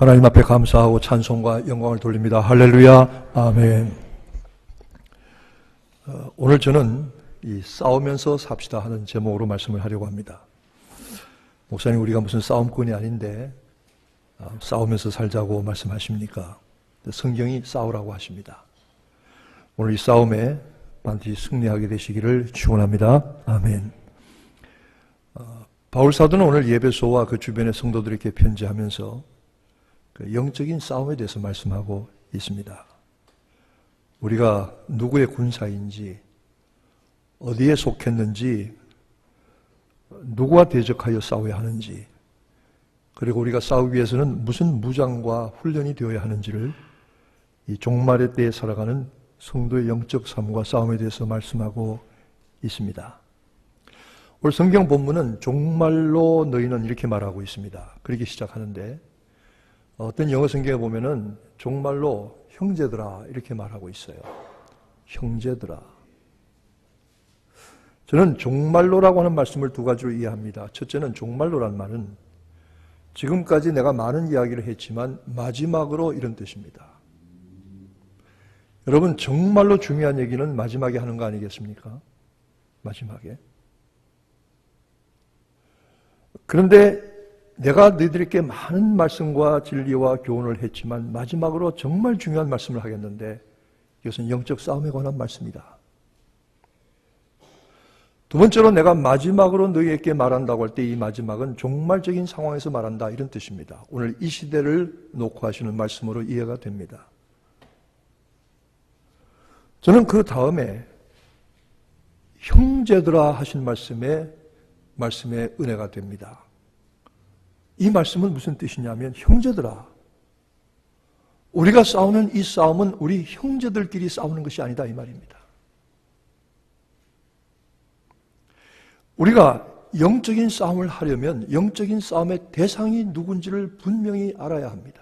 하나님 앞에 감사하고 찬송과 영광을 돌립니다. 할렐루야, 아멘. 오늘 저는 이 싸우면서 삽시다 하는 제목으로 말씀을 하려고 합니다. 목사님, 우리가 무슨 싸움꾼이 아닌데 싸우면서 살자고 말씀하십니까? 성경이 싸우라고 하십니다. 오늘 이 싸움에 반드시 승리하게 되시기를 축원합니다. 아멘. 바울 사도는 오늘 예배소와 그 주변의 성도들에게 편지하면서 그 영적인 싸움에 대해서 말씀하고 있습니다. 우리가 누구의 군사인지, 어디에 속했는지, 누구와 대적하여 싸워야 하는지, 그리고 우리가 싸우기 위해서는 무슨 무장과 훈련이 되어야 하는지를 이 종말의 때에 살아가는 성도의 영적 삶과 싸움에 대해서 말씀하고 있습니다. 오늘 성경 본문은 종말로 너희는 이렇게 말하고 있습니다. 그렇게 시작하는데 어떤 영어 성경에 보면은 종말로 형제들아 이렇게 말하고 있어요. 형제들아. 저는 종말로라고 하는 말씀을 두 가지로 이해합니다. 첫째는 종말로란 말은 지금까지 내가 많은 이야기를 했지만 마지막으로 이런 뜻입니다. 여러분, 정말로 중요한 얘기는 마지막에 하는 거 아니겠습니까? 마지막에. 그런데 내가 너희들에게 많은 말씀과 진리와 교훈을 했지만 마지막으로 정말 중요한 말씀을 하겠는데 이것은 영적 싸움에 관한 말씀이다. 두 번째로 내가 마지막으로 너희에게 말한다고 할 때 이 마지막은 종말적인 상황에서 말한다 이런 뜻입니다. 오늘 이 시대를 놓고 하시는 말씀으로 이해가 됩니다. 저는 그 다음에 형제들아 하신 말씀에 은혜가 됩니다. 이 말씀은 무슨 뜻이냐면 형제들아, 우리가 싸우는 이 싸움은 우리 형제들끼리 싸우는 것이 아니다 이 말입니다. 우리가 영적인 싸움을 하려면 영적인 싸움의 대상이 누군지를 분명히 알아야 합니다.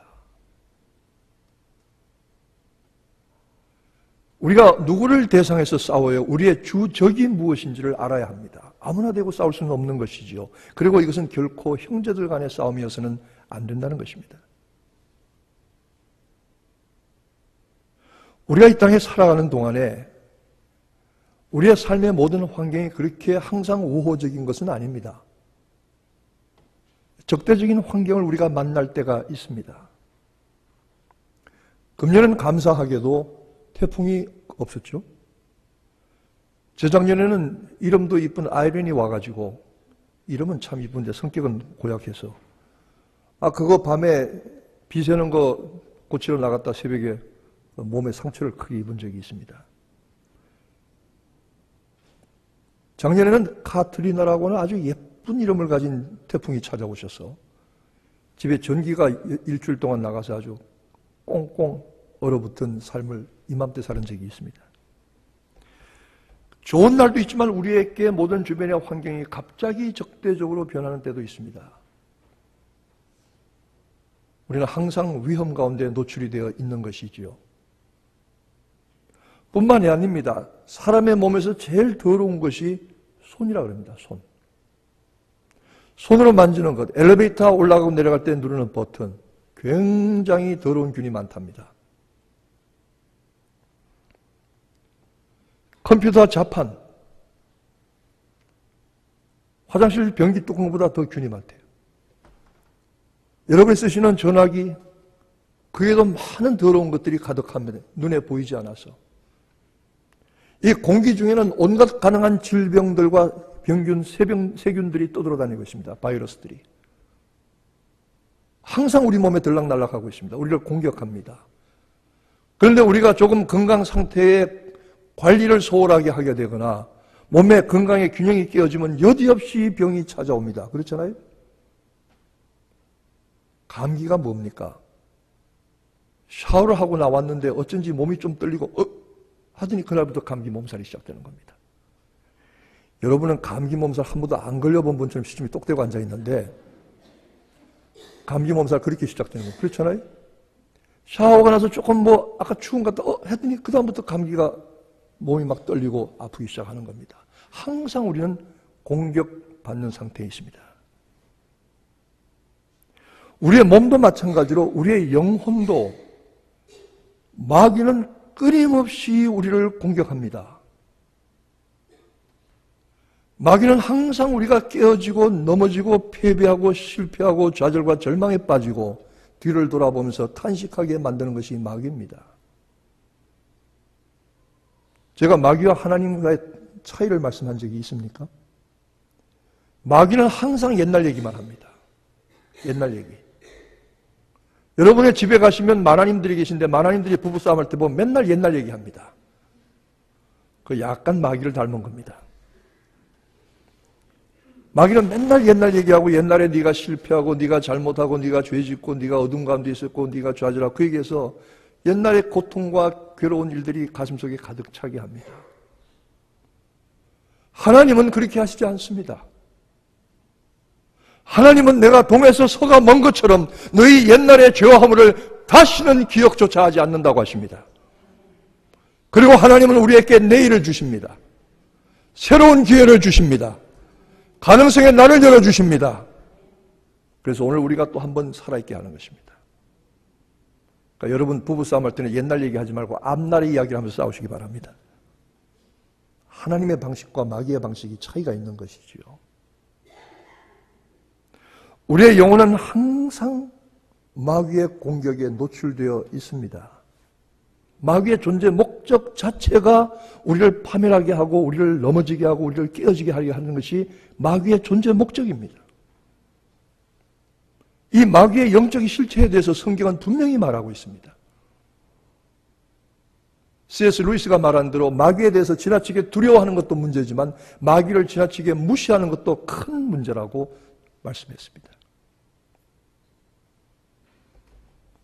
우리가 누구를 대상해서 싸워요? 우리의 주적이 무엇인지를 알아야 합니다. 아무나 대고 싸울 수는 없는 것이지요. 그리고 이것은 결코 형제들 간의 싸움이어서는 안 된다는 것입니다. 우리가 이 땅에 살아가는 동안에 우리의 삶의 모든 환경이 그렇게 항상 우호적인 것은 아닙니다. 적대적인 환경을 우리가 만날 때가 있습니다. 금년은 감사하게도 태풍이 없었죠. 재작년에는 이름도 이쁜 아이린이 와가지고, 이름은 참 이쁜데 성격은 고약해서 그거 밤에 비 새는 거 고치러 나갔다 새벽에 몸에 상처를 크게 입은 적이 있습니다. 작년에는 카트리나라고 하는 아주 예쁜 이름을 가진 태풍이 찾아오셔서 집에 전기가 일주일 동안 나가서 아주 꽁꽁 얼어붙은 삶을 이맘때 사는 적이 있습니다. 좋은 날도 있지만 우리에게 모든 주변의 환경이 갑자기 적대적으로 변하는 때도 있습니다. 우리는 항상 위험 가운데 노출이 되어 있는 것이지요. 뿐만이 아닙니다. 사람의 몸에서 제일 더러운 것이 손이라 그럽니다. 손. 손으로 만지는 것, 엘리베이터 올라가고 내려갈 때 누르는 버튼, 굉장히 더러운 균이 많답니다. 컴퓨터 자판, 화장실 변기 뚜껑보다 더 균이 많대요. 여러분이 쓰시는 전화기, 그에도 많은 더러운 것들이 가득합니다. 눈에 보이지 않아서. 이 공기 중에는 온갖 가능한 질병들과 병균, 세균들이 떠돌아다니고 있습니다. 바이러스들이. 항상 우리 몸에 들락날락하고 있습니다. 우리를 공격합니다. 그런데 우리가 조금 건강 상태에 관리를 소홀하게 하게 되거나 몸의 건강의 균형이 깨어지면 여지없이 병이 찾아옵니다. 그렇잖아요? 감기가 뭡니까? 샤워를 하고 나왔는데 어쩐지 몸이 좀 떨리고 하더니 그날부터 감기 몸살이 시작되는 겁니다. 여러분은 감기 몸살 한 번도 안 걸려본 분처럼 시침이 똑대고 앉아있는데 감기 몸살 그렇게 시작되는 거예요. 그렇잖아요? 샤워가 나서 조금 아까 추운 것 같다 했더니 그 다음부터 감기가 몸이 막 떨리고 아프기 시작하는 겁니다. 항상 우리는 공격받는 상태에 있습니다. 우리의 몸도 마찬가지로 우리의 영혼도 마귀는 끊임없이 우리를 공격합니다. 마귀는 항상 우리가 깨어지고 넘어지고 패배하고 실패하고 좌절과 절망에 빠지고 뒤를 돌아보면서 탄식하게 만드는 것이 마귀입니다. 제가 마귀와 하나님과의 차이를 말씀한 적이 있습니까? 마귀는 항상 옛날 얘기만 합니다. 옛날 얘기. 여러분의 집에 가시면 마나님들이 계신데 마나님들이 부부싸움 할 때 보면 맨날 옛날 얘기합니다. 그 약간 마귀를 닮은 겁니다. 마귀는 맨날 옛날 얘기하고 옛날에 네가 실패하고 네가 잘못하고 네가 죄짓고 네가 어둠 가운데 있었고 네가 좌절하고 그 얘기에서 옛날의 고통과 괴로운 일들이 가슴속에 가득 차게 합니다. 하나님은 그렇게 하시지 않습니다. 하나님은 내가 동에서 서가 먼 것처럼 너희 옛날의 죄와 허물을 다시는 기억조차 하지 않는다고 하십니다. 그리고 하나님은 우리에게 내일을 주십니다. 새로운 기회를 주십니다. 가능성의 날을 열어주십니다. 그래서 오늘 우리가 또 한 번 살아있게 하는 것입니다. 그러니까 여러분 부부싸움 할 때는 옛날 얘기하지 말고 앞날의 이야기를 하면서 싸우시기 바랍니다. 하나님의 방식과 마귀의 방식이 차이가 있는 것이지요. 우리의 영혼은 항상 마귀의 공격에 노출되어 있습니다. 마귀의 존재 목적 자체가 우리를 파멸하게 하고 우리를 넘어지게 하고 우리를 깨어지게 하게 하는 것이 마귀의 존재 목적입니다. 이 마귀의 영적인 실체에 대해서 성경은 분명히 말하고 있습니다. C.S. 루이스가 말한 대로 마귀에 대해서 지나치게 두려워하는 것도 문제지만 마귀를 지나치게 무시하는 것도 큰 문제라고 말씀했습니다.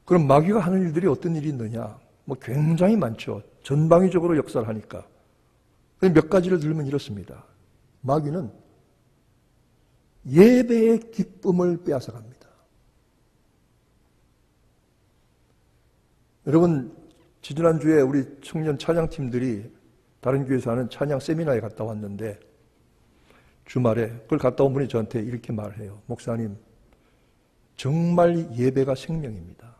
그럼 마귀가 하는 일들이 어떤 일이 있느냐? 굉장히 많죠. 전방위적으로 역사를 하니까. 몇 가지를 들면 이렇습니다. 마귀는 예배의 기쁨을 빼앗아갑니다. 여러분, 지지난주에 우리 청년 찬양팀들이 다른 교회에서 하는 찬양 세미나에 갔다 왔는데 주말에 그걸 갔다 온 분이 저한테 이렇게 말해요. 목사님, 정말 예배가 생명입니다.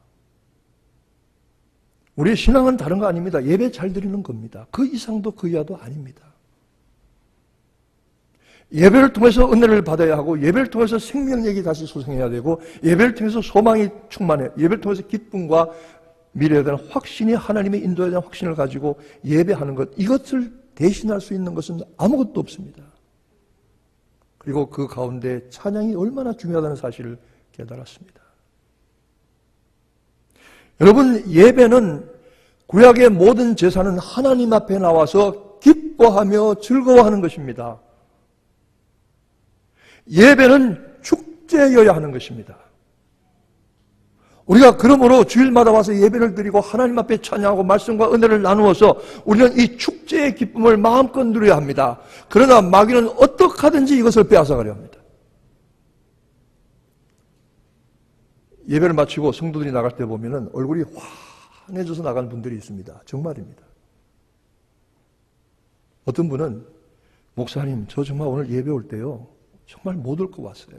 우리의 신앙은 다른 거 아닙니다. 예배 잘 드리는 겁니다. 그 이상도 그 이하도 아닙니다. 예배를 통해서 은혜를 받아야 하고 예배를 통해서 생명력이 다시 소생해야 되고 예배를 통해서 소망이 충만해 예배를 통해서 기쁨과 미래에 대한 확신이 하나님의 인도에 대한 확신을 가지고 예배하는 것 이것을 대신할 수 있는 것은 아무것도 없습니다. 그리고 그 가운데 찬양이 얼마나 중요하다는 사실을 깨달았습니다. 여러분, 예배는 구약의 모든 제사는 하나님 앞에 나와서 기뻐하며 즐거워하는 것입니다. 예배는 축제여야 하는 것입니다. 우리가 그러므로 주일마다 와서 예배를 드리고 하나님 앞에 찬양하고 말씀과 은혜를 나누어서 우리는 이 축제의 기쁨을 마음껏 누려야 합니다. 그러나 마귀는 어떻게 하든지 이것을 빼앗아가려 합니다. 예배를 마치고 성도들이 나갈 때 보면은 얼굴이 환해져서 나가는 분들이 있습니다. 정말입니다. 어떤 분은 목사님, 저 정말 오늘 예배 올 때요 정말 못 올 것 같았어요.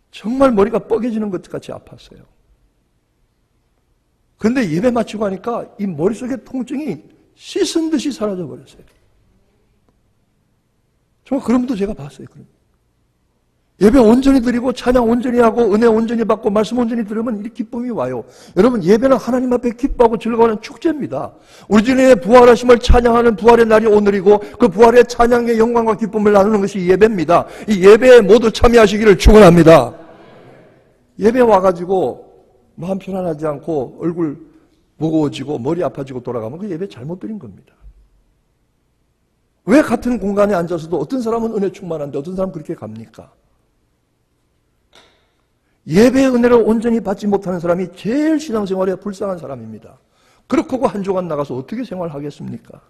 정말 머리가 뻐개지는 것 같이 아팠어요. 그런데 예배 마치고 하니까 이 머릿속의 통증이 씻은 듯이 사라져 버렸어요. 정말 그런 분도 제가 봤어요. 예배 온전히 드리고 찬양 온전히 하고 은혜 온전히 받고 말씀 온전히 들으면 이 기쁨이 와요. 여러분, 예배는 하나님 앞에 기뻐하고 즐거워하는 축제입니다. 우리 주님의 부활하심을 찬양하는 부활의 날이 오늘이고 그 부활의 찬양의 영광과 기쁨을 나누는 것이 예배입니다. 이 예배에 모두 참여하시기를 축원합니다. 예배 와가지고 마음 편안하지 않고 얼굴 무거워지고 머리 아파지고 돌아가면 그 예배 잘못 드린 겁니다. 왜 같은 공간에 앉아서도 어떤 사람은 은혜 충만한데 어떤 사람은 그렇게 갑니까? 예배의 은혜를 온전히 받지 못하는 사람이 제일 신앙생활에 불쌍한 사람입니다. 그렇고 한 주간 나가서 어떻게 생활하겠습니까?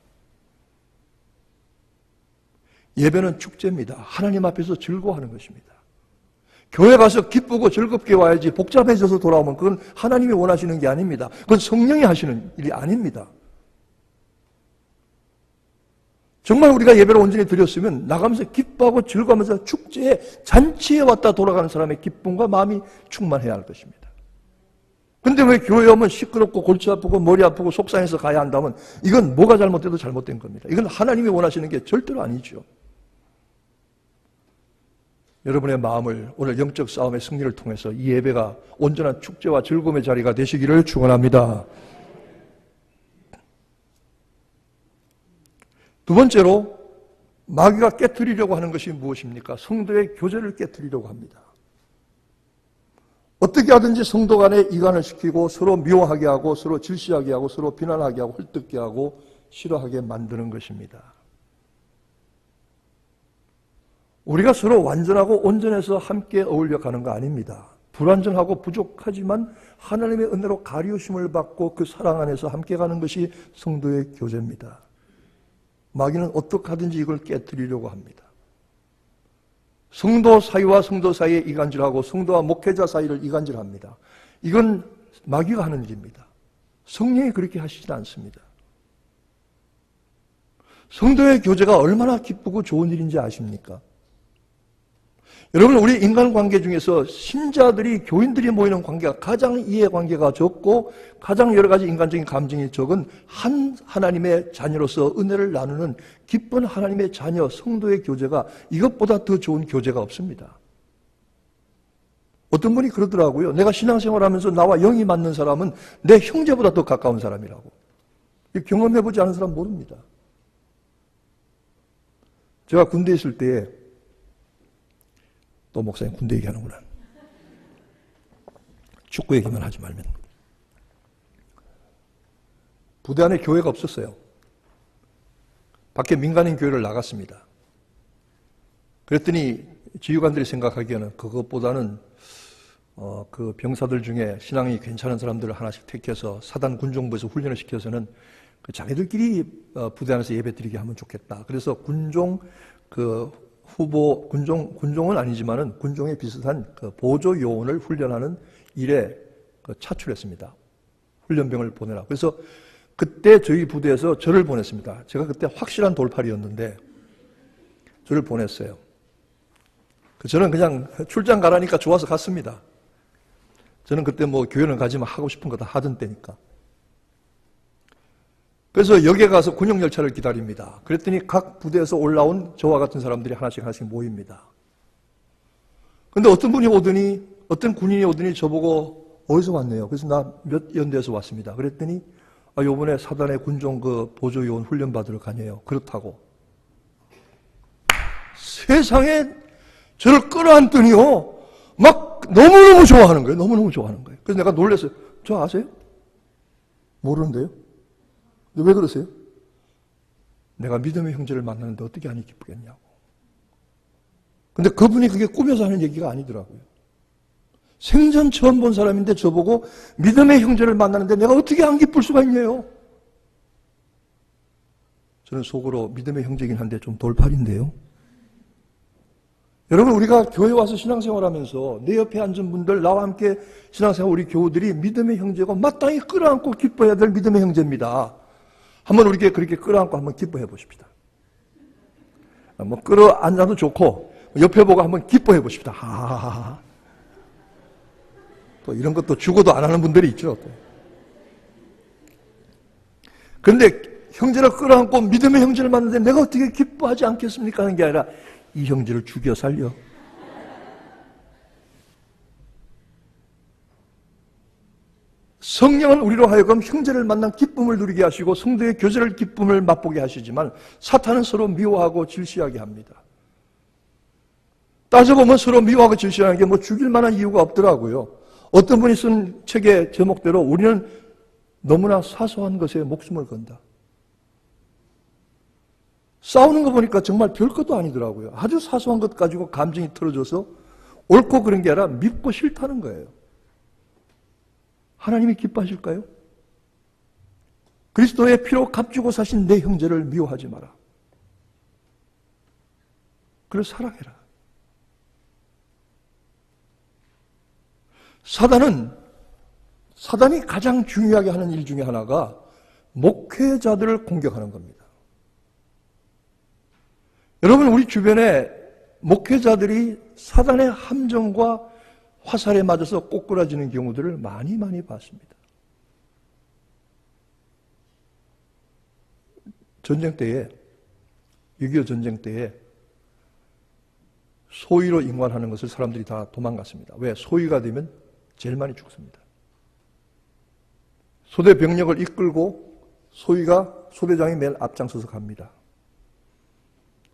예배는 축제입니다. 하나님 앞에서 즐거워하는 것입니다. 교회 가서 기쁘고 즐겁게 와야지 복잡해져서 돌아오면 그건 하나님이 원하시는 게 아닙니다. 그건 성령이 하시는 일이 아닙니다. 정말 우리가 예배를 온전히 드렸으면 나가면서 기뻐하고 즐거워하면서 축제에 잔치에 왔다 돌아가는 사람의 기쁨과 마음이 충만해야 할 것입니다. 근데 왜 교회 오면 시끄럽고 골치 아프고 머리 아프고 속상해서 가야 한다면 이건 뭐가 잘못돼도 잘못된 겁니다. 이건 하나님이 원하시는 게 절대로 아니죠. 여러분의 마음을 오늘 영적 싸움의 승리를 통해서 이 예배가 온전한 축제와 즐거움의 자리가 되시기를 축원합니다. 두 번째로 마귀가 깨트리려고 하는 것이 무엇입니까? 성도의 교제를 깨트리려고 합니다. 어떻게 하든지 성도 간에 이간을 시키고 서로 미워하게 하고 서로 질시하게 하고 서로 비난하게 하고 헐뜯게 하고 싫어하게 만드는 것입니다. 우리가 서로 완전하고 온전해서 함께 어울려 가는 거 아닙니다. 불완전하고 부족하지만 하나님의 은혜로 가리우심을 받고 그 사랑 안에서 함께 가는 것이 성도의 교제입니다. 마귀는 어떻게 하든지 이걸 깨트리려고 합니다. 성도 사이와 성도 사이에 이간질하고 성도와 목회자 사이를 이간질합니다. 이건 마귀가 하는 일입니다. 성령이 그렇게 하시지 않습니다. 성도의 교제가 얼마나 기쁘고 좋은 일인지 아십니까? 여러분, 우리 인간관계 중에서 신자들이, 교인들이 모이는 관계가 가장 이해관계가 적고 가장 여러 가지 인간적인 감정이 적은 하나님의 자녀로서 은혜를 나누는 기쁜 하나님의 자녀, 성도의 교제가 이것보다 더 좋은 교제가 없습니다. 어떤 분이 그러더라고요. 내가 신앙생활하면서 나와 영이 맞는 사람은 내 형제보다 더 가까운 사람이라고. 경험해보지 않은 사람 모릅니다. 제가 군대에 있을 때에 또 목사님 군대 얘기하는구나. 축구 얘기만 하지 말면. 부대 안에 교회가 없었어요. 밖에 민간인 교회를 나갔습니다. 그랬더니 지휘관들이 생각하기에는 그것보다는 그 병사들 중에 신앙이 괜찮은 사람들을 하나씩 택해서 사단 군종부에서 훈련을 시켜서는 그 자기들끼리 부대 안에서 예배 드리게 하면 좋겠다. 그래서 군종 후보, 군종은 아니지만은 군종에 비슷한 그 보조 요원을 훈련하는 일에 차출했습니다. 훈련병을 보내라. 그래서 그때 저희 부대에서 저를 보냈습니다. 제가 그때 확실한 돌팔이었는데 저를 보냈어요. 저는 그냥 출장 가라니까 좋아서 갔습니다. 저는 그때 뭐 교회는 가지만 하고 싶은 거 다 하던 때니까. 그래서 역에 가서 군용열차를 기다립니다. 그랬더니 각 부대에서 올라온 저와 같은 사람들이 하나씩 모입니다. 근데 어떤 분이 오더니, 어떤 군인이 오더니 저보고 어디서 왔네요. 그래서 나 몇 연대에서 왔습니다. 그랬더니 요번에 사단의 군종 보조요원 훈련 받으러 가네요. 그렇다고. 세상에 저를 끌어안더니요. 막 너무너무 좋아하는 거예요. 너무너무 좋아하는 거예요. 그래서 내가 놀랐어요. 저 아세요? 모르는데요? 왜 그러세요? 내가 믿음의 형제를 만나는데 어떻게 하니 기쁘겠냐고. 근데 그분이 그게 꾸며서 하는 얘기가 아니더라고요. 생전 처음 본 사람인데 저보고 믿음의 형제를 만나는데 내가 어떻게 안 기쁠 수가 있냐요. 저는 속으로 믿음의 형제긴 한데 좀 돌팔인데요. 여러분, 우리가 교회 와서 신앙생활하면서 내 옆에 앉은 분들, 나와 함께 신앙생활 우리 교우들이 믿음의 형제고 마땅히 끌어안고 기뻐해야 될 믿음의 형제입니다. 한번 우리에게 그렇게 끌어안고 한번 기뻐해 보십시다. 뭐 끌어안아도 좋고 옆에 보고 한번 기뻐해 보십시다. 하하하. 또 이런 것도 죽어도 안 하는 분들이 있죠. 그런데 형제를 끌어안고 믿음의 형제를 만나는데 내가 어떻게 기뻐하지 않겠습니까? 하는 게 아니라 이 형제를 죽여 살려. 성령은 우리로 하여금 형제를 만난 기쁨을 누리게 하시고 성도의 교제를 기쁨을 맛보게 하시지만 사탄은 서로 미워하고 질시하게 합니다. 따져보면 서로 미워하고 질시하는 게 뭐 죽일 만한 이유가 없더라고요. 어떤 분이 쓴 책의 제목대로 우리는 너무나 사소한 것에 목숨을 건다. 싸우는 거 보니까 정말 별것도 아니더라고요. 아주 사소한 것 가지고 감정이 틀어져서 옳고 그런 게 아니라 밉고 싫다는 거예요. 하나님이 기뻐하실까요? 그리스도의 피로 값주고 사신 내 형제를 미워하지 마라. 그를 사랑해라. 사단이 가장 중요하게 하는 일 중에 하나가 목회자들을 공격하는 겁니다. 여러분, 우리 주변에 목회자들이 사단의 함정과 화살에 맞아서 꼬꾸라지는 경우들을 많이 봤습니다. 전쟁 때에, 6.25 전쟁 때에 소위로 임관하는 것을 사람들이 다 도망갔습니다. 왜? 소위가 되면 제일 많이 죽습니다. 소대 병력을 이끌고 소대장이 맨 앞장서서 갑니다.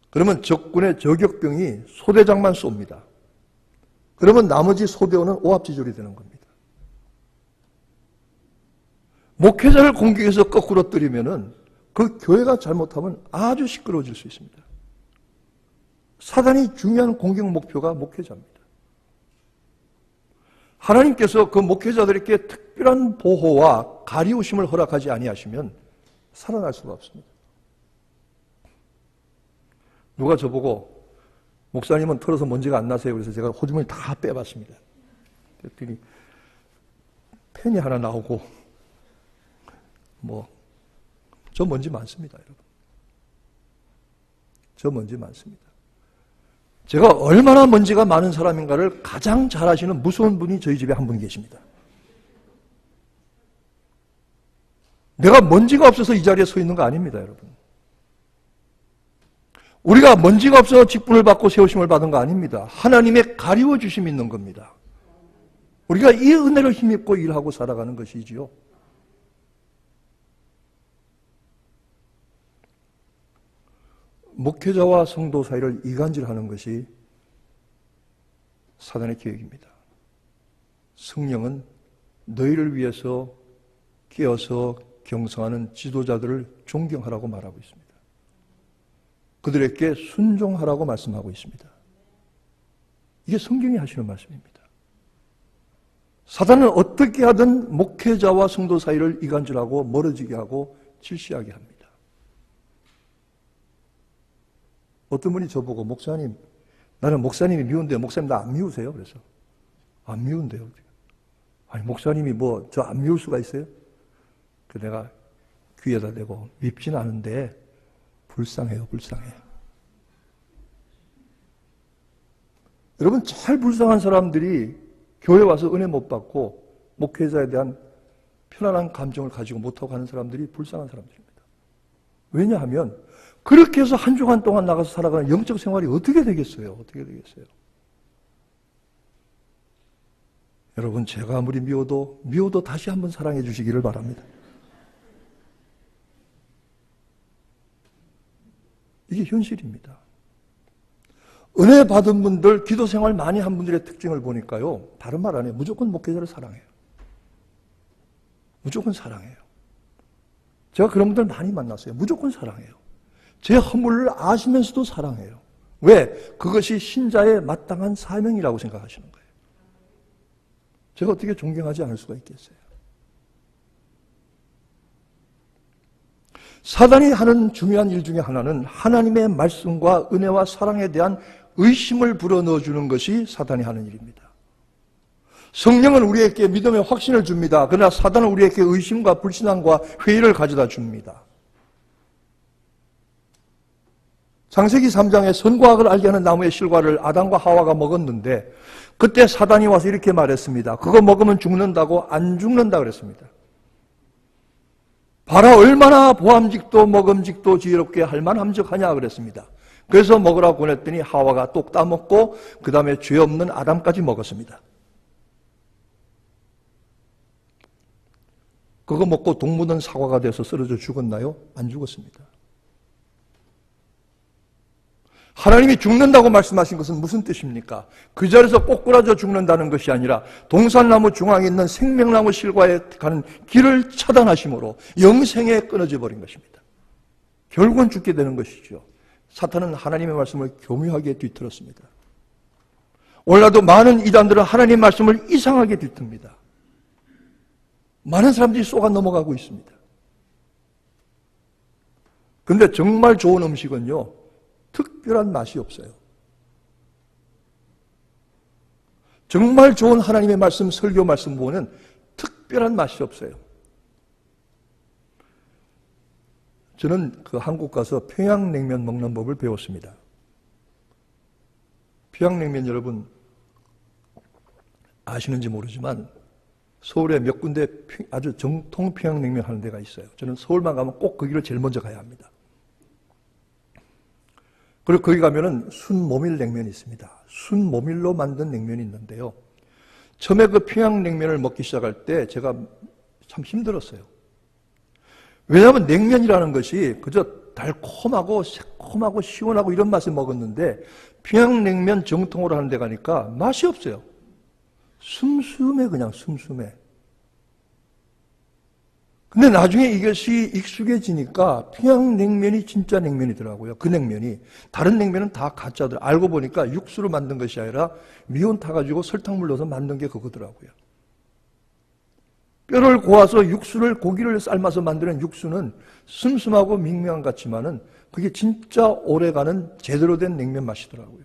그러면 적군의 저격병이 소대장만 쏩니다. 그러면 나머지 소대원은 오합지졸이 되는 겁니다. 목회자를 공격해서 거꾸로 때리면은 그 교회가 잘못하면 아주 시끄러워질 수 있습니다. 사단이 중요한 공격 목표가 목회자입니다. 하나님께서 그 목회자들에게 특별한 보호와 가리우심을 허락하지 아니하시면 살아날 수가 없습니다. 누가 저보고 목사님은 털어서 먼지가 안 나세요? 그래서 제가 호주머니 다 빼봤습니다. 그랬더니 펜이 하나 나오고 저 먼지 많습니다, 여러분. 저 먼지 많습니다. 제가 얼마나 먼지가 많은 사람인가를 가장 잘 아시는 무서운 분이 저희 집에 한 분 계십니다. 내가 먼지가 없어서 이 자리에 서 있는 거 아닙니다, 여러분. 우리가 먼지가 없어서 직분을 받고 세우심을 받은 거 아닙니다. 하나님의 가리워 주심이 있는 겁니다. 우리가 이 은혜를 힘입고 일하고 살아가는 것이지요. 목회자와 성도 사이를 이간질하는 것이 사단의 계획입니다. 성령은 너희를 위해서 깨어서 경성하는 지도자들을 존경하라고 말하고 있습니다. 그들에게 순종하라고 말씀하고 있습니다. 이게 성경이 하시는 말씀입니다. 사단은 어떻게 하든 목회자와 성도 사이를 이간질하고 멀어지게 하고 질시하게 합니다. 어떤 분이 저보고 목사님, 나는 목사님이 미운데요. 목사님 나 안 미우세요? 그래서 안 미운데요. 아니 목사님이 저 안 미울 수가 있어요? 그 내가 귀에다 대고 밉진 않은데 불쌍해요, 불쌍해. 여러분, 잘 불쌍한 사람들이 교회 와서 은혜 못 받고 목회자에 대한 편안한 감정을 가지고 못하고 하는 사람들이 불쌍한 사람들입니다. 왜냐하면 그렇게 해서 한 주간 동안 나가서 살아가는 영적 생활이 어떻게 되겠어요? 어떻게 되겠어요? 여러분, 제가 아무리 미워도 다시 한번 사랑해 주시기를 바랍니다. 이게 현실입니다. 은혜 받은 분들, 기도 생활 많이 한 분들의 특징을 보니까요, 다른 말 안 해요. 무조건 목회자를 사랑해요. 무조건 사랑해요. 제가 그런 분들 많이 만났어요. 무조건 사랑해요. 제 허물을 아시면서도 사랑해요. 왜? 그것이 신자의 마땅한 사명이라고 생각하시는 거예요. 제가 어떻게 존경하지 않을 수가 있겠어요? 사단이 하는 중요한 일 중에 하나는 하나님의 말씀과 은혜와 사랑에 대한 의심을 불어넣어주는 것이 사단이 하는 일입니다. 성령은 우리에게 믿음의 확신을 줍니다. 그러나 사단은 우리에게 의심과 불신앙과 회의를 가져다 줍니다. 창세기 3장에 선과 악을 알게 하는 나무의 실과를 아담과 하와가 먹었는데 그때 사단이 와서 이렇게 말했습니다. 그거 먹으면 죽는다고 안 죽는다 그랬습니다. 봐라 얼마나 보암직도 먹음직도 지혜롭게 할만함직하냐 그랬습니다. 그래서 먹으라고 보냈더니 하와가 똑 따먹고 그 다음에 죄 없는 아담까지 먹었습니다. 그거 먹고 독 묻은 사과가 돼서 쓰러져 죽었나요? 안 죽었습니다. 하나님이 죽는다고 말씀하신 것은 무슨 뜻입니까? 그 자리에서 꼬꾸라져 죽는다는 것이 아니라 동산나무 중앙에 있는 생명나무 실과에 가는 길을 차단하심으로 영생에 끊어져 버린 것입니다. 결국은 죽게 되는 것이죠. 사탄은 하나님의 말씀을 교묘하게 뒤틀었습니다. 오늘날도 많은 이단들은 하나님의 말씀을 이상하게 뒤틉니다. 많은 사람들이 쏘가 넘어가고 있습니다. 그런데 정말 좋은 음식은요, 특별한 맛이 없어요. 정말 좋은 하나님의 말씀, 설교 말씀 보면 특별한 맛이 없어요. 저는 한국 가서 평양냉면 먹는 법을 배웠습니다. 평양냉면 여러분 아시는지 모르지만 서울에 몇 군데 아주 정통 평양냉면 하는 데가 있어요. 저는 서울만 가면 꼭 거기를 제일 먼저 가야 합니다. 그리고 거기 가면은 순모밀 냉면이 있습니다. 순모밀로 만든 냉면이 있는데요. 처음에 그 평양냉면을 먹기 시작할 때 제가 참 힘들었어요. 왜냐하면 냉면이라는 것이 그저 달콤하고 새콤하고 시원하고 이런 맛을 먹었는데 평양냉면 정통으로 하는 데 가니까 맛이 없어요. 슴슴해, 그냥 슴슴해. 근데 나중에 이것이 익숙해지니까 평양냉면이 진짜 냉면이더라고요. 그 냉면이. 다른 냉면은 다 가짜들. 알고 보니까 육수로 만든 것이 아니라 미온 타가지고 설탕물 넣어서 만든 게 그거더라고요. 뼈를 고아서 육수를, 고기를 삶아서 만드는 육수는 슴슴하고 밍밍한 것 같지만은 그게 진짜 오래가는 제대로 된 냉면 맛이더라고요.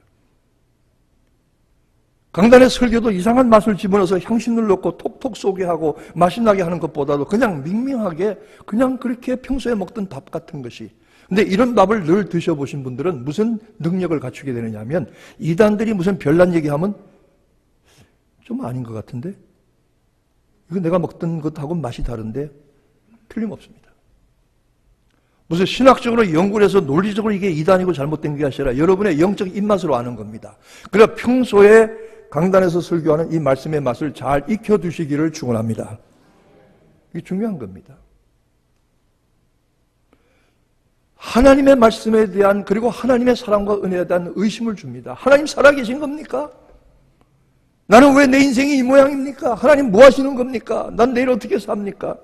강단의 설교도 이상한 맛을 집어넣어서 향신료를 넣고 톡톡 쏘게 하고 맛이 나게 하는 것보다도 그냥 밍밍하게 그냥 그렇게 평소에 먹던 밥 같은 것이. 근데 이런 밥을 늘 드셔보신 분들은 무슨 능력을 갖추게 되느냐 하면 이단들이 무슨 별난 얘기하면 좀 아닌 것 같은데 이거 내가 먹던 것하고 맛이 다른데 틀림없습니다. 무슨 신학적으로 연구를 해서 논리적으로 이게 이단이고 잘못된 게 아니라 여러분의 영적 입맛으로 아는 겁니다. 그러나 평소에 강단에서 설교하는 이 말씀의 맛을 잘 익혀두시기를 축원합니다. 이게 중요한 겁니다. 하나님의 말씀에 대한 그리고 하나님의 사랑과 은혜에 대한 의심을 줍니다. 하나님 살아계신 겁니까? 나는 왜 내 인생이 이 모양입니까? 하나님 뭐 하시는 겁니까? 난 내일 어떻게 삽니까?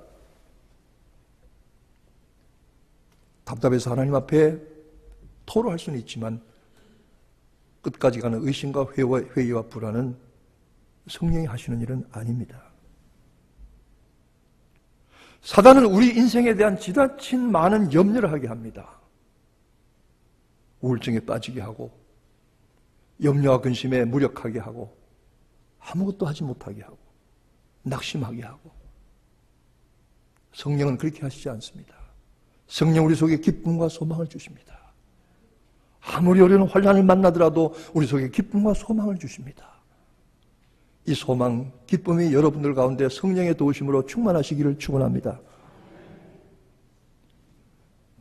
답답해서 하나님 앞에 토로할 수는 있지만 끝까지 가는 의심과 회의와 불안은 성령이 하시는 일은 아닙니다. 사단은 우리 인생에 대한 지나친 많은 염려를 하게 합니다. 우울증에 빠지게 하고 염려와 근심에 무력하게 하고 아무것도 하지 못하게 하고 낙심하게 하고. 성령은 그렇게 하시지 않습니다. 성령 우리 속에 기쁨과 소망을 주십니다. 아무리 어려운 환난을 만나더라도 우리 속에 기쁨과 소망을 주십니다. 이 소망, 기쁨이 여러분들 가운데 성령의 도우심으로 충만하시기를 축원합니다.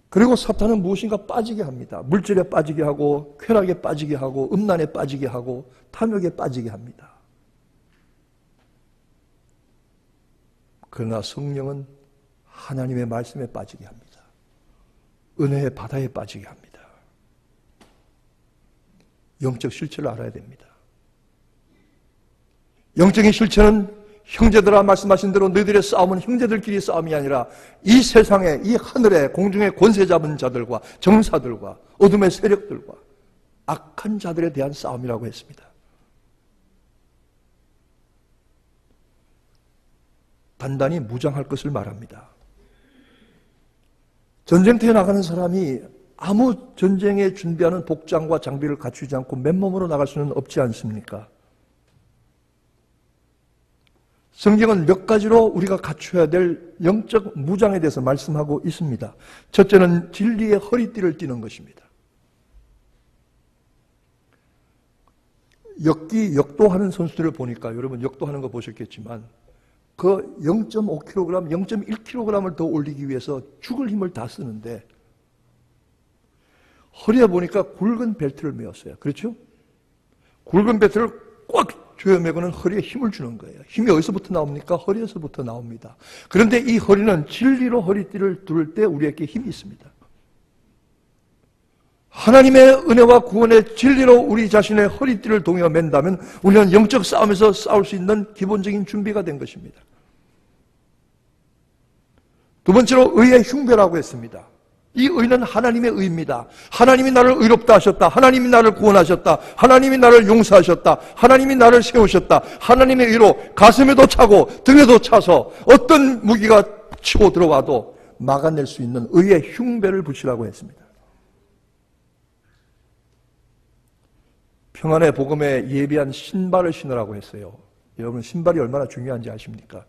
그리고 사탄은 무엇인가 빠지게 합니다. 물질에 빠지게 하고 쾌락에 빠지게 하고 음란에 빠지게 하고 탐욕에 빠지게 합니다. 그러나 성령은 하나님의 말씀에 빠지게 합니다. 은혜의 바다에 빠지게 합니다. 영적 실체를 알아야 됩니다. 영적인 실체는 형제들아 말씀하신 대로 너희들의 싸움은 형제들끼리 싸움이 아니라 이 세상에 이 하늘에 공중에 권세 잡은 자들과 정사들과 어둠의 세력들과 악한 자들에 대한 싸움이라고 했습니다. 단단히 무장할 것을 말합니다. 전쟁터에 나가는 사람이 아무 전쟁에 준비하는 복장과 장비를 갖추지 않고 맨몸으로 나갈 수는 없지 않습니까? 성경은 몇 가지로 우리가 갖춰야 될 영적 무장에 대해서 말씀하고 있습니다. 첫째는 진리의 허리띠를 띠는 것입니다. 역도하는 선수들을 보니까 여러분 역도하는 거 보셨겠지만 그 0.5kg, 0.1kg을 더 올리기 위해서 죽을 힘을 다 쓰는데 허리에 보니까 굵은 벨트를 메었어요. 그렇죠? 굵은 벨트를 꽉 조여매고는 허리에 힘을 주는 거예요. 힘이 어디서부터 나옵니까? 허리에서부터 나옵니다. 그런데 이 허리는 진리로 허리띠를 두를 때 우리에게 힘이 있습니다. 하나님의 은혜와 구원의 진리로 우리 자신의 허리띠를 동여 맨다면 우리는 영적 싸움에서 싸울 수 있는 기본적인 준비가 된 것입니다. 두 번째로 의의 흉배라고 했습니다. 이 의는 하나님의 의입니다. 하나님이 나를 의롭다 하셨다. 하나님이 나를 구원하셨다. 하나님이 나를 용서하셨다. 하나님이 나를 세우셨다. 하나님의 의로 가슴에도 차고 등에도 차서 어떤 무기가 치고 들어와도 막아낼 수 있는 의의 흉배를 붙이라고 했습니다. 평안의 복음에 예비한 신발을 신으라고 했어요. 여러분 신발이 얼마나 중요한지 아십니까?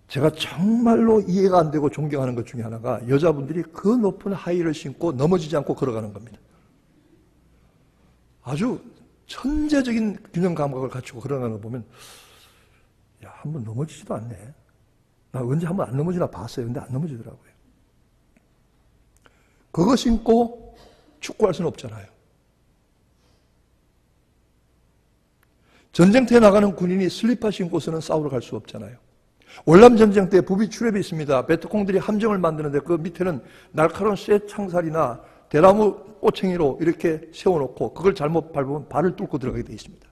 제가 정말로 이해가 안 되고 존경하는 것 중에 하나가 여자분들이 그 높은 하이힐을 신고 넘어지지 않고 걸어가는 겁니다. 아주 천재적인 균형 감각을 갖추고 걸어가는 거 보면, 야, 한 번 넘어지지도 않네. 나 언제 한 번 안 넘어지나 봤어요. 근데 안 넘어지더라고요. 그거 신고 축구할 수는 없잖아요. 전쟁터에 나가는 군인이 슬리퍼 신고서는 싸우러 갈 수 없잖아요. 월남전쟁 때 부비 출혈이 있습니다. 베트콩들이 함정을 만드는데 그 밑에는 날카로운 쇠 창살이나 대나무 꼬챙이로 이렇게 세워놓고 그걸 잘못 밟으면 발을 뚫고 들어가게 되어 있습니다.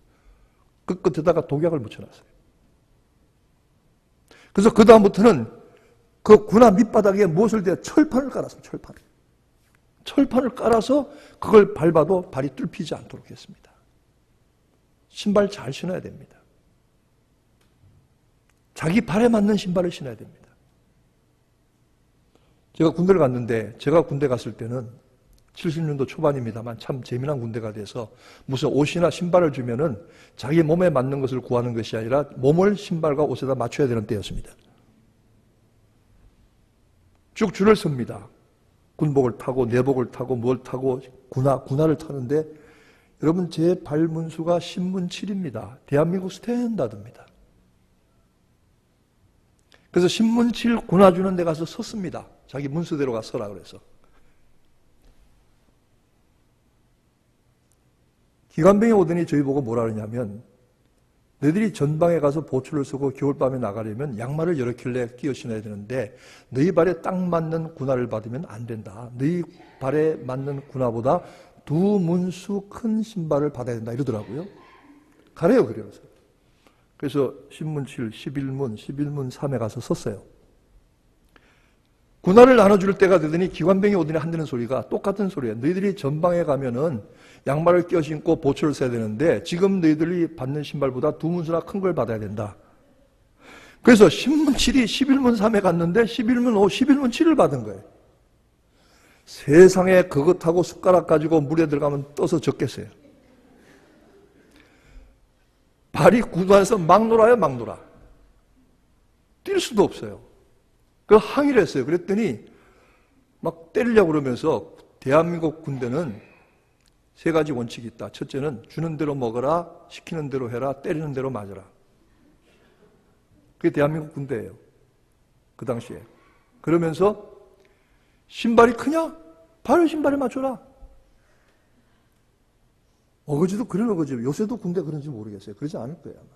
그 끝에다가 독약을 묻혀놨어요. 그래서 그 다음부터는 그 군화 밑바닥에 무엇을 대어 철판을 깔았습니다. 철판을 깔아서 그걸 밟아도 발이 뚫히지 않도록 했습니다. 신발 잘 신어야 됩니다. 자기 발에 맞는 신발을 신어야 됩니다. 제가 군대를 갔는데, 제가 군대 갔을 때는 70년도 초반입니다만 참 재미난 군대가 돼서 무슨 옷이나 신발을 주면은 자기 몸에 맞는 것을 구하는 것이 아니라 몸을 신발과 옷에다 맞춰야 되는 때였습니다. 쭉 줄을 섭니다. 군복을 타고 내복을 타고 뭘 타고 군화를 타는데, 여러분 제 발문수가 신문 7입니다. 대한민국 스탠다드입니다. 그래서 신문 7 군화 주는 데 가서 섰습니다. 자기 문수대로 가서 서라 그래서. 기관병이 오더니 저희 보고 뭐라 그러냐면, 너희들이 전방에 가서 보초를 서고 겨울밤에 나가려면 양말을 여러 켤레 끼워 신어야 되는데 너희 발에 딱 맞는 군화를 받으면 안 된다. 너희 발에 맞는 군화보다 두 문수 큰 신발을 받아야 된다 이러더라고요. 가래요 그래요. 그래서 신문 7, 11문, 11문 3에 가서 섰어요. 군화를 나눠줄 때가 되더니 기관병이 오더니 한다는 소리가 똑같은 소리예요. 너희들이 전방에 가면은 양말을 껴 신고 보초를 써야 되는데 지금 너희들이 받는 신발보다 두 문수나 큰 걸 받아야 된다. 그래서 신문 7이 11문 3에 갔는데 11문 5, 11문 7을 받은 거예요. 세상에 그것하고 숟가락 가지고 물에 들어가면 떠서 젖겠어요. 발이 구두안에서 막 놀아요, 막 놀아. 뛸 수도 없어요. 그 항의를 했어요. 그랬더니 막 때리려고 그러면서 대한민국 군대는 세 가지 원칙이 있다. 첫째는 주는 대로 먹어라, 시키는 대로 해라, 때리는 대로 맞아라. 그게 대한민국 군대예요. 그 당시에. 그러면서 신발이 크냐? 발을 신발에 맞춰라. 어거지도 그런 어거지. 요새도 군대 그런지 모르겠어요. 그러지 않을 거예요, 아마.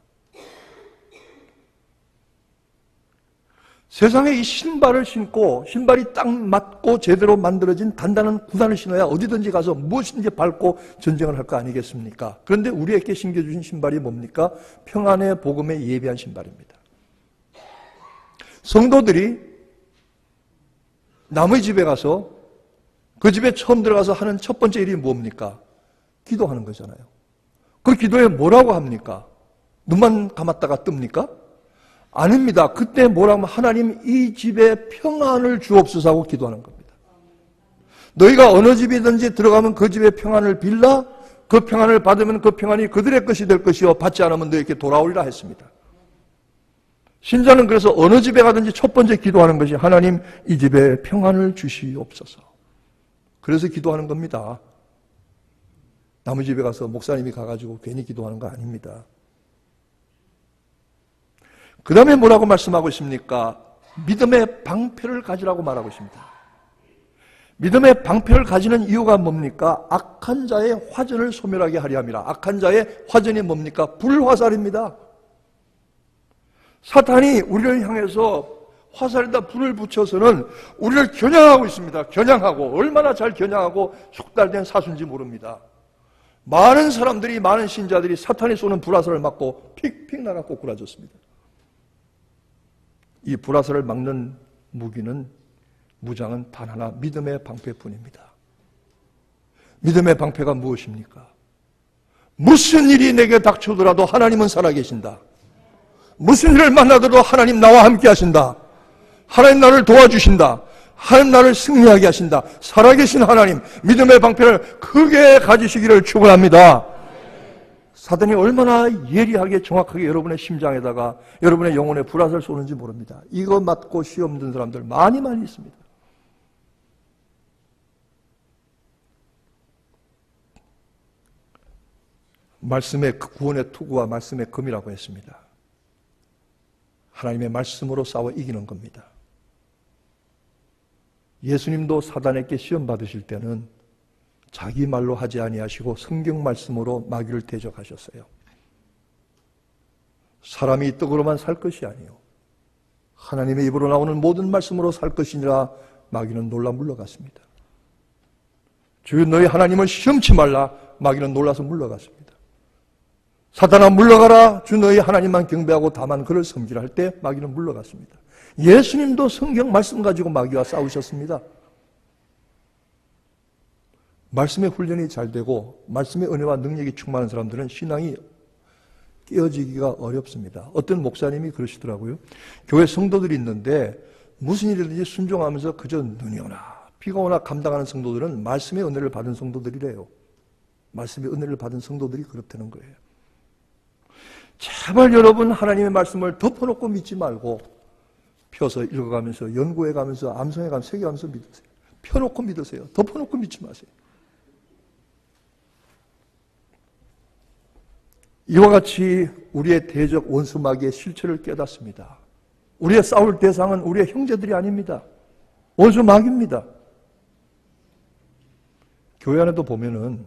세상에 이 신발을 신고 신발이 딱 맞고 제대로 만들어진 단단한 군화를 신어야 어디든지 가서 무엇인지 밟고 전쟁을 할 거 아니겠습니까? 그런데 우리에게 신겨주신 신발이 뭡니까? 평안의 복음에 예비한 신발입니다. 성도들이 남의 집에 가서 그 집에 처음 들어가서 하는 첫 번째 일이 뭡니까? 기도하는 거잖아요. 그 기도에 뭐라고 합니까? 눈만 감았다가 뜹니까? 아닙니다. 그때 뭐라고 하면 하나님 이 집에 평안을 주옵소서 하고 기도하는 겁니다. 너희가 어느 집이든지 들어가면 그 집에 평안을 빌라 그 평안을 받으면 그 평안이 그들의 것이 될 것이요 받지 않으면 너희에게 돌아오리라 했습니다. 신자는 그래서 어느 집에 가든지 첫 번째 기도하는 것이 하나님 이 집에 평안을 주시옵소서. 그래서 기도하는 겁니다. 남의 집에 가서 목사님이 가가지고 괜히 기도하는 거 아닙니다. 그 다음에 뭐라고 말씀하고 있습니까? 믿음의 방패를 가지라고 말하고 있습니다. 믿음의 방패를 가지는 이유가 뭡니까? 악한 자의 화전을 소멸하게 하려 함이라. 악한 자의 화전이 뭡니까? 불화살입니다. 사탄이 우리를 향해서 화살에다 불을 붙여서는 우리를 겨냥하고 있습니다. 겨냥하고 얼마나 잘 겨냥하고 숙달된 사수인지 모릅니다. 많은 사람들이 많은 신자들이 사탄이 쏘는 불화살을 맞고 픽픽 나가 꼬꾸라졌습니다. 이 불화살을 막는 무장은 단 하나, 믿음의 방패뿐입니다. 믿음의 방패가 무엇입니까? 무슨 일이 내게 닥쳐오더라도 하나님은 살아계신다. 무슨 일을 만나더라도 하나님 나와 함께 하신다. 하나님 나를 도와주신다. 하나님 나를 승리하게 하신다. 살아계신 하나님, 믿음의 방패를 크게 가지시기를 축원합니다. 사단이 얼마나 예리하게 정확하게 여러분의 심장에다가 여러분의 영혼에 불화살 쏘는지 모릅니다. 이거 맞고 시험 든 사람들 많이 있습니다. 말씀의 구원의 투구와 말씀의 검이라고 했습니다. 하나님의 말씀으로 싸워 이기는 겁니다. 예수님도 사단에게 시험 받으실 때는 자기 말로 하지 아니하시고 성경 말씀으로 마귀를 대적하셨어요. 사람이 떡으로만 살 것이 아니요 하나님의 입으로 나오는 모든 말씀으로 살 것이니라. 마귀는 놀라 물러갔습니다. 주여 너희 하나님을 시험치 말라. 마귀는 놀라서 물러갔습니다. 사단아 물러가라. 주 너희 하나님만 경배하고 다만 그를 섬기라 할 때 마귀는 물러갔습니다. 예수님도 성경 말씀 가지고 마귀와 싸우셨습니다. 말씀의 훈련이 잘 되고 말씀의 은혜와 능력이 충만한 사람들은 신앙이 깨어지기가 어렵습니다. 어떤 목사님이 그러시더라고요. 교회 성도들이 있는데 무슨 일이든지 순종하면서 그저 눈이 오나 비가 오나 감당하는 성도들은 말씀의 은혜를 받은 성도들이래요. 말씀의 은혜를 받은 성도들이 그렇다는 거예요. 제발 여러분 하나님의 말씀을 덮어놓고 믿지 말고 펴서 읽어가면서 연구해가면서 암송해가면서 새겨가면서 믿으세요. 펴놓고 믿으세요. 덮어놓고 믿지 마세요. 이와 같이 우리의 대적 원수 마귀의 실체를 깨닫습니다. 우리의 싸울 대상은 우리의 형제들이 아닙니다. 원수 마귀입니다. 교회 안에도 보면은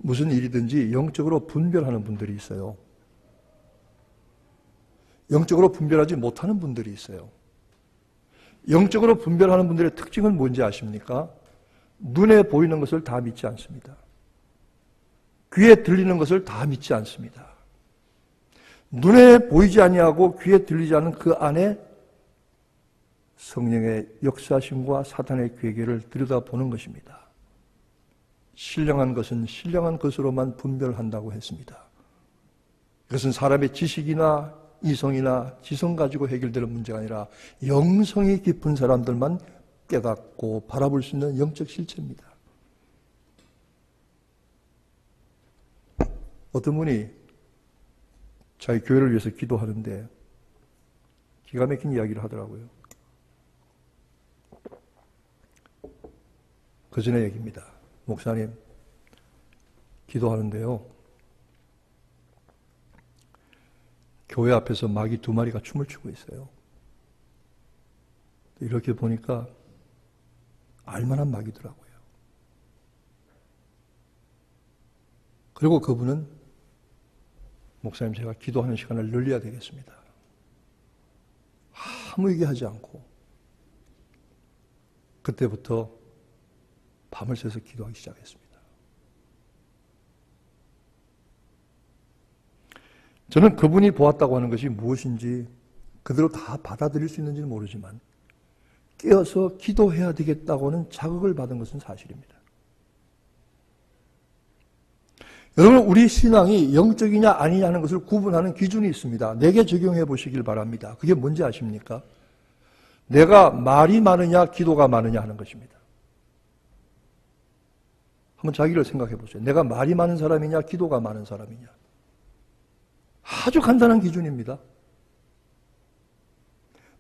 무슨 일이든지 영적으로 분별하는 분들이 있어요. 영적으로 분별하지 못하는 분들이 있어요. 영적으로 분별하는 분들의 특징은 뭔지 아십니까? 눈에 보이는 것을 다 믿지 않습니다. 귀에 들리는 것을 다 믿지 않습니다. 눈에 보이지 아니하고 귀에 들리지 않는 그 안에 성령의 역사심과 사탄의 괴계를 들여다보는 것입니다. 신령한 것은 신령한 것으로만 분별한다고 했습니다. 이것은 사람의 지식이나 이성이나 지성 가지고 해결되는 문제가 아니라 영성이 깊은 사람들만 깨닫고 바라볼 수 있는 영적 실체입니다. 어떤 분이 자기 교회를 위해서 기도하는데 기가 막힌 이야기를 하더라고요. 그 전에 얘기입니다. 목사님, 기도하는데요. 교회 앞에서 마귀 2마리가 춤을 추고 있어요. 이렇게 보니까 알만한 마귀더라고요. 그리고 그분은 목사님 제가 기도하는 시간을 늘려야 되겠습니다. 아무 얘기하지 않고 그때부터 밤을 새서 기도하기 시작했습니다. 저는 그분이 보았다고 하는 것이 무엇인지 그대로 다 받아들일 수 있는지는 모르지만 깨어서 기도해야 되겠다고는 자극을 받은 것은 사실입니다. 여러분, 우리 신앙이 영적이냐 아니냐 하는 것을 구분하는 기준이 있습니다. 내게 적용해 보시길 바랍니다. 그게 뭔지 아십니까? 내가 말이 많으냐 기도가 많으냐 하는 것입니다. 한번 자기를 생각해 보세요. 내가 말이 많은 사람이냐 기도가 많은 사람이냐. 아주 간단한 기준입니다.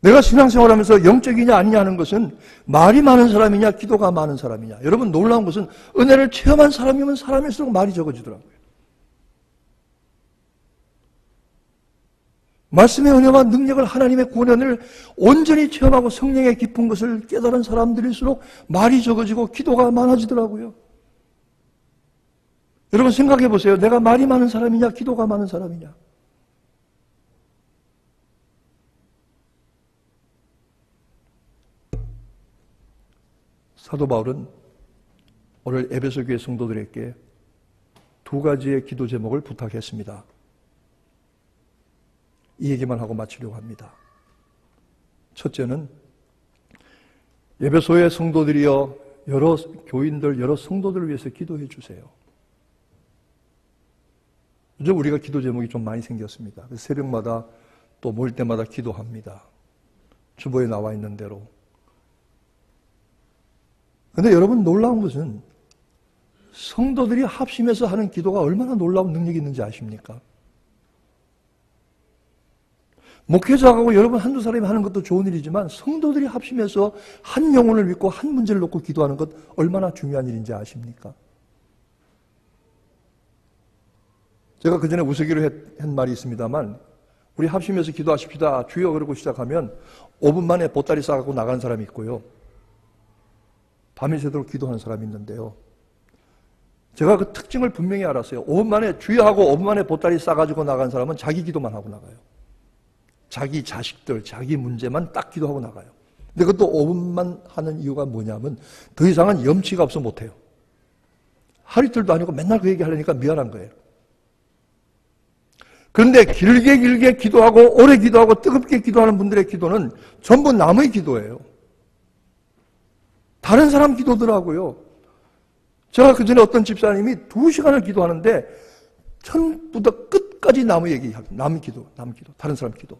내가 신앙생활하면서 영적이냐 아니냐 하는 것은 말이 많은 사람이냐 기도가 많은 사람이냐. 여러분 놀라운 것은 은혜를 체험한 사람이면 사람일수록 말이 적어지더라고요. 말씀의 은혜와 능력을 하나님의 구원을 온전히 체험하고 성령의 깊은 것을 깨달은 사람들일수록 말이 적어지고 기도가 많아지더라고요. 여러분 생각해 보세요. 내가 말이 많은 사람이냐 기도가 많은 사람이냐. 사도 바울은 오늘 에베소 교회 성도들에게 2가지의 기도 제목을 부탁했습니다. 이 얘기만 하고 마치려고 합니다. 첫째는 에베소의 성도들이여 여러 교인들, 여러 성도들을 위해서 기도해 주세요. 요즘 우리가 기도 제목이 좀 많이 생겼습니다. 새벽마다 또 모일 때마다 기도합니다. 주보에 나와 있는 대로. 그런데 여러분 놀라운 것은 성도들이 합심해서 하는 기도가 얼마나 놀라운 능력이 있는지 아십니까? 목회자하고 여러분 한두 사람이 하는 것도 좋은 일이지만 성도들이 합심해서 한 영혼을 믿고 한 문제를 놓고 기도하는 것 얼마나 중요한 일인지 아십니까? 제가 그전에 우스기로 한 말이 있습니다만 우리 합심해서 기도하십시다 주여 그러고 시작하면 5분 만에 보따리 싸갖고 나가는 사람이 있고요. 밤이 새도록 기도하는 사람이 있는데요. 제가 그 특징을 분명히 알았어요. 5분 만에 주여 하고 5분 만에 보따리 싸가지고 나간 사람은 자기 기도만 하고 나가요. 자기 자식들, 자기 문제만 딱 기도하고 나가요. 근데 그것도 5분만 하는 이유가 뭐냐면 더 이상은 염치가 없어 못해요. 하루 이틀도 아니고 맨날 그 얘기 하려니까 미안한 거예요. 그런데 길게 기도하고 오래 기도하고 뜨겁게 기도하는 분들의 기도는 전부 남의 기도예요. 다른 사람 기도더라고요. 제가 그전에 어떤 집사님이 2시간을 기도하는데 처음부터 끝까지 남의 얘기하고 남의 기도, 다른 사람 기도.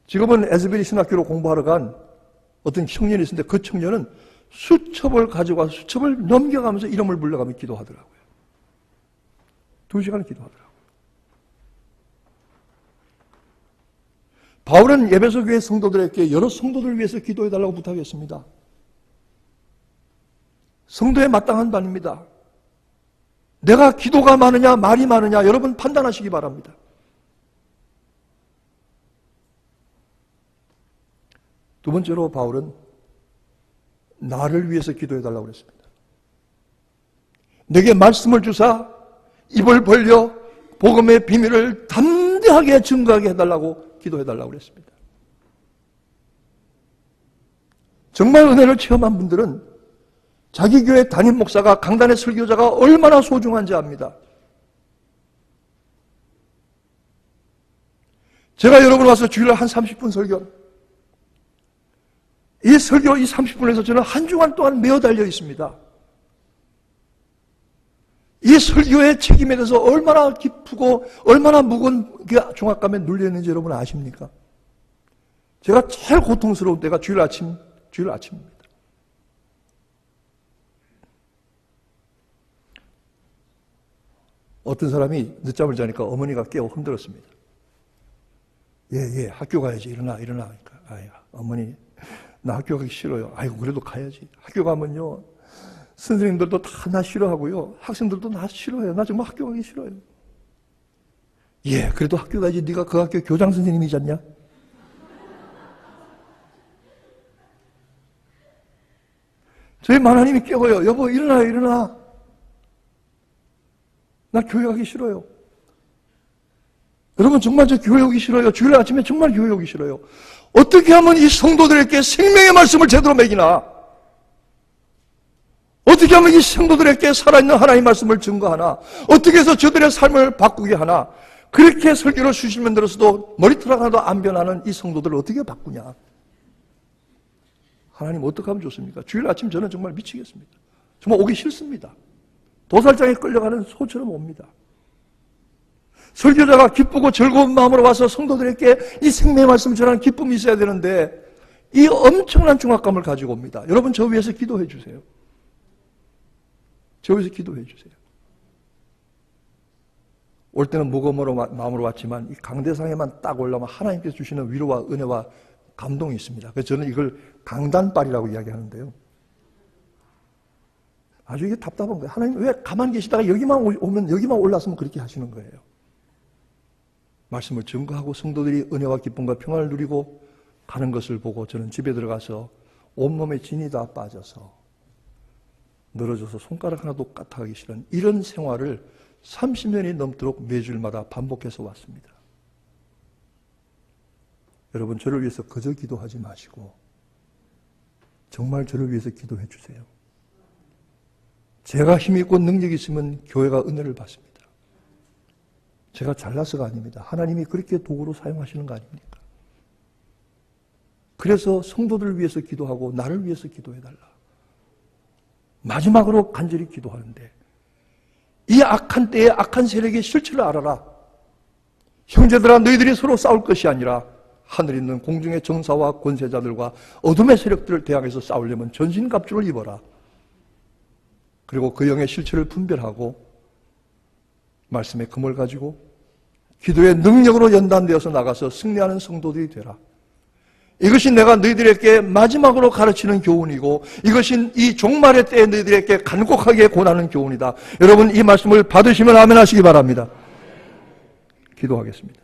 지금은 에즈베리 신학교로 공부하러 간 어떤 청년이 있었는데 그 청년은 수첩을 가져가 수첩을 넘겨가면서 이름을 불러가며 기도하더라고요. 2시간을 기도하더라고요. 바울은 에베소 교회 성도들에게 여러 성도들을 위해서 기도해달라고 부탁했습니다. 성도에 마땅한 바입니다. 내가 기도가 많으냐 말이 많으냐 여러분 판단하시기 바랍니다. 두 번째로 바울은 나를 위해서 기도해달라고 그랬습니다. 내게 말씀을 주사 입을 벌려 복음의 비밀을 담대하게 증거하게 해달라고 기도해달라고 그랬습니다. 정말 은혜를 체험한 분들은 자기 교회 담임 목사가 강단의 설교자가 얼마나 소중한지 압니다. 제가 여러분 와서 주일날 한 30분 설교 이 30분에서 저는 한 주간 동안 매어 달려 있습니다. 이 설교의 책임에 대해서 얼마나 기쁘고 얼마나 무거운 중압감에 눌려있는지 여러분 아십니까? 제가 제일 고통스러운 때가 주일 아침입니다. 어떤 사람이 늦잠을 자니까 어머니가 깨워 흔들었습니다. 예, 학교 가야지. 일어나. 그러니까, 어머니, 나 학교 가기 싫어요. 아이고, 그래도 가야지. 학교 가면요, 선생님들도 다 나 싫어하고요. 학생들도 나 싫어해요. 나 정말 학교 가기 싫어요. 예, 그래도 학교 가야지. 네가 그 학교 교장 선생님이지 않냐? 저희 하나님이 깨워요. 여보, 일어나. 나 교회 가기 싫어요. 여러분 정말 저 교회 오기 싫어요. 주일 아침에 정말 교회 오기 싫어요. 어떻게 하면 이 성도들에게 생명의 말씀을 제대로 먹이나? 어떻게 하면 이 성도들에게 살아있는 하나님의 말씀을 증거하나? 어떻게 해서 저들의 삶을 바꾸게 하나? 그렇게 설교를 수십년 들었어도 머리털 하나도 안 변하는 이 성도들을 어떻게 바꾸냐? 하나님 어떻게 하면 좋습니까? 주일 아침 저는 정말 미치겠습니다. 정말 오기 싫습니다. 도살장에 끌려가는 소처럼 옵니다. 설교자가 기쁘고 즐거운 마음으로 와서 성도들에게 이 생명의 말씀을 전하는 기쁨이 있어야 되는데 이 엄청난 중압감을 가지고 옵니다. 여러분 저 위해서 기도해 주세요. 저 위해서 기도해 주세요. 올 때는 무거운 마음으로 왔지만 이 강대상에만 딱 올라오면 하나님께서 주시는 위로와 은혜와 감동이 있습니다. 그래서 저는 이걸 강단빨이라고 이야기하는데요. 아주 이게 답답한 거예요. 하나님 왜 가만히 계시다가 여기만 오면 여기만 올랐으면 그렇게 하시는 거예요. 말씀을 증거하고 성도들이 은혜와 기쁨과 평안을 누리고 가는 것을 보고 저는 집에 들어가서 온몸에 진이 다 빠져서 늘어져서 손가락 하나도 까딱하기 싫은 이런 생활을 30년이 넘도록 매주일마다 반복해서 왔습니다. 여러분 저를 위해서 그저 기도하지 마시고 정말 저를 위해서 기도해 주세요. 제가 힘이 있고 능력이 있으면 교회가 은혜를 받습니다. 제가 잘나서가 아닙니다. 하나님이 그렇게 도구로 사용하시는 거 아닙니까? 그래서 성도들을 위해서 기도하고 나를 위해서 기도해달라. 마지막으로 간절히 기도하는데 이 악한 때에 악한 세력의 실체를 알아라. 형제들아 너희들이 서로 싸울 것이 아니라 하늘에 있는 공중의 정사와 권세자들과 어둠의 세력들을 대항해서 싸우려면 전신갑주를 입어라. 그리고 그 영의 실체를 분별하고 말씀의 금을 가지고 기도의 능력으로 연단되어서 나가서 승리하는 성도들이 되라. 이것이 내가 너희들에게 마지막으로 가르치는 교훈이고 이것이 이 종말의 때에 너희들에게 간곡하게 권하는 교훈이다. 여러분 이 말씀을 받으시면 아멘 하시기 바랍니다. 기도하겠습니다.